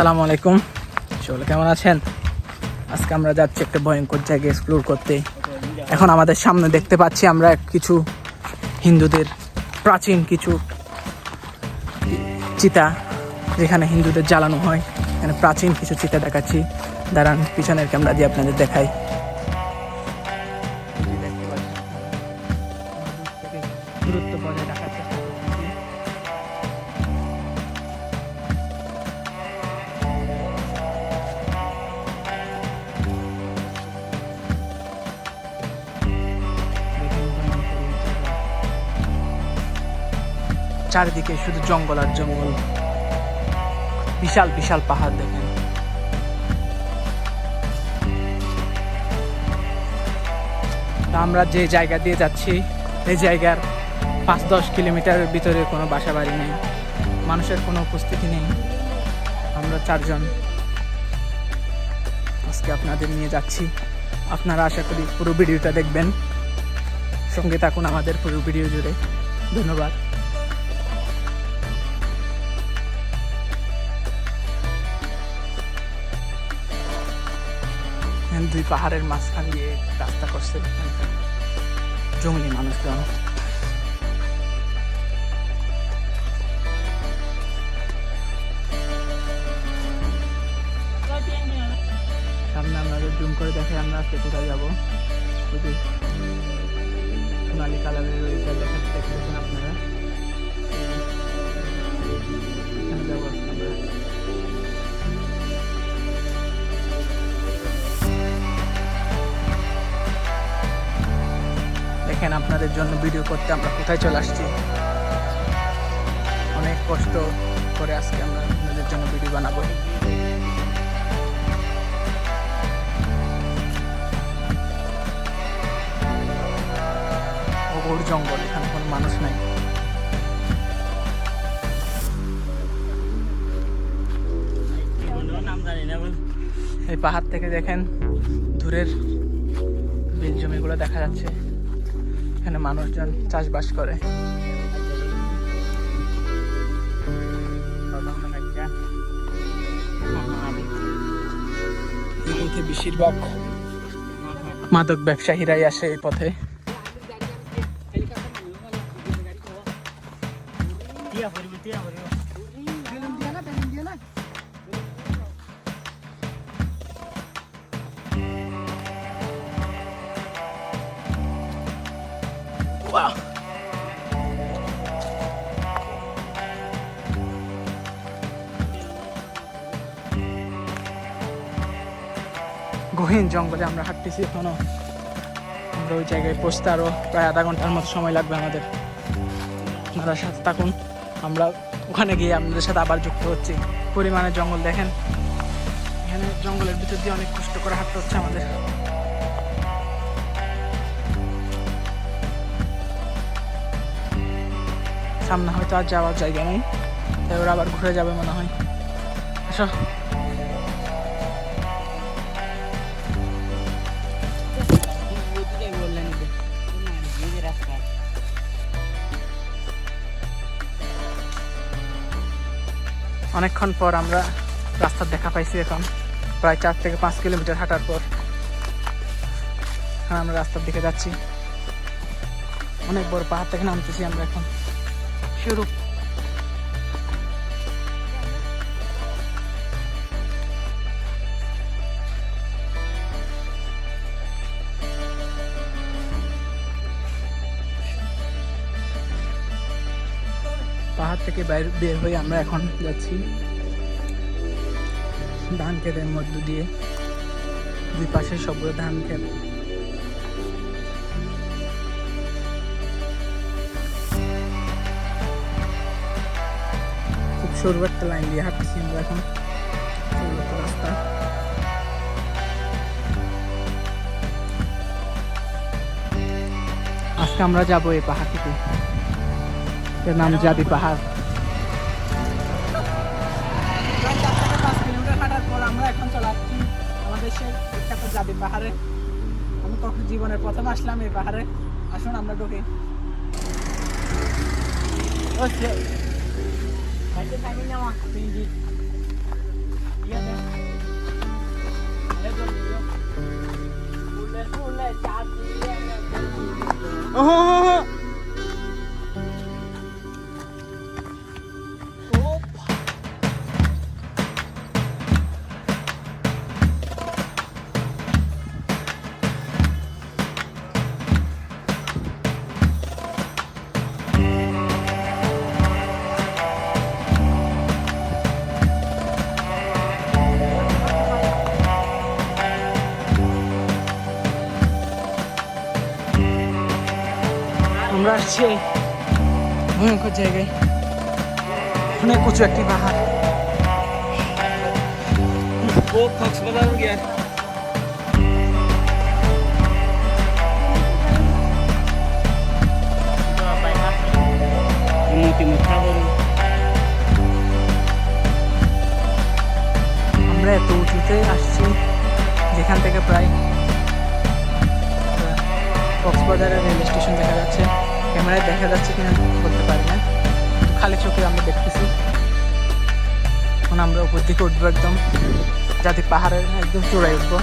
আসসালামু আলাইকুম, সকলে কেমন আছেন? আজকে আমরা যাচ্ছি একটা ভয়ঙ্কর জায়গায় এক্সপ্লোর করতে। এখন আমাদের সামনে দেখতে পাচ্ছি আমরা কিছু হিন্দুদের প্রাচীন কিছু চিতা, যেখানে হিন্দুদের জ্বালানো হয়। এখানে প্রাচীন কিছু চিতা দেখাচ্ছি, দাঁড়ান পিছনের ক্যামেরা দিয়ে আপনাদের দেখাই। দূরত্ব বজায় রাখার চেষ্টা করছি। চারিদিকে শুধু জঙ্গল আর জঙ্গল, বিশাল বিশাল পাহাড় দেখেন। আমরা যে জায়গা দিয়ে যাচ্ছি এই জায়গার 5-10 কিলোমিটারের ভিতরে কোনো বাসা বাড়ি নেই, মানুষের কোনো উপস্থিতি নেই। আমরা 4 জন আজকে আপনাদের নিয়ে যাচ্ছি। আপনারা আশা করি পুরো ভিডিওটা দেখবেন, সঙ্গে থাকুন আমাদের পুরো ভিডিও জুড়ে। ধন্যবাদ। দুই পাহাড়ের মাঝখান দিয়ে রাস্তা করছে জঙ্গলি মানুষজন। সামনে আপনাদের জুম করে দেখে আমরা আজকে কোথায় যাবো। শুধু সোনালি কালারের রয়েছে লেখাটি দেখতেছেন আপনারা। এখানে যাবো আমরা। দেখেন আপনাদের জন্য ভিডিও করতে আমরা কোথায় চলে আসছি। অনেক কষ্ট করে আজকে আমরা আপনাদের জন্য ভিডিও বানাবো। ওর জঙ্গল, এখানে কোনো মানুষ নাই। এই পাহাড় থেকে দেখেন দূরের বিল জমিগুলো দেখা যাচ্ছে। এখানে মানুষজন চাষবাস করে। এই পথে বেশিরভাগ মাদক ব্যবসায়ীরাই আসে এই পথে। Wow. গহীন জঙ্গলে আমরা হাঁটতেছি এখনো। আমরা ওই জায়গায় পৌঁছতে আরো প্রায় আধা ঘন্টার মতো সময় লাগবে আমাদের। আপনারা সাথে থাকুন, আমরা ওখানে গিয়ে আপনাদের সাথে আবার যুক্ত হচ্ছি। পরিমাণে জঙ্গল দেখেন, এখানে জঙ্গলের ভিতর দিয়ে অনেক কষ্ট করে হাঁটতে হচ্ছে আমাদের। সামনে হয়তো আর যাওয়ার জায়গা নেই, তাই ওরা আবার ঘুরে যাবে মনে হয়। আসো। অনেকক্ষণ পর আমরা রাস্তার দেখা পাইছি। এখন প্রায় 4 থেকে 5 কিলোমিটার হাঁটার পর আমরা রাস্তার দিকে যাচ্ছি। অনেক বড় পাহাড় থেকে নামতেছি আমরা এখন। শুরু পাহাড় থেকে বের হয়ে আমরা এখন যাচ্ছি ধান ক্ষেতের মধ্য দিয়ে। দুই পাশে সবগুলো ধান ক্ষেত। খুব সরু একটা লাইন দিয়ে হাঁটছি আমরা এখন, রাস্তা। আজকে আমরা যাবো এই পাহাড়টিতে, এর নাম জাবি পাহাড়। 5 কিলোমিটার হাঁটার পর আমরা এখন চলে আসছি আমাদের সেই বিখ্যাত জাবি পাহাড়ে। আমি কখন জীবনের প্রথম আসলাম এই পাহাড়ে। আসুন আমরা ঢুকি। আমরা আসছি এই ভয়ঙ্কর জায়গায়, অনেক উঁচু একটি পাহাড়। वो कक्सबाजार हो गया আমরা এত উঁচুতে আসছি যেখান থেকে প্রায় কক্সবাজারের রেল স্টেশন দেখা যাচ্ছে। ক্যামেরায় দেখা যাচ্ছে কিনা বলতে পারি না, কিন্তু খালি চোখে আমরা দেখতেছি। এখন আমরা উপর দিকে উঠবো, একদম যাতে পাহাড়ের একদম চূড়ায় উঠবো।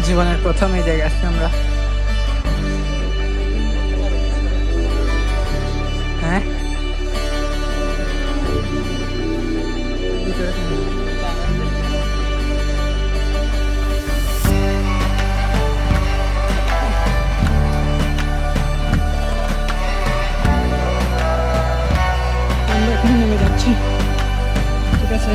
জীবনের প্রথম এই জায়গায় আসছি আমরা। হ্যাঁ, আমরা এখন নেমে যাচ্ছি, ঠিক আছে।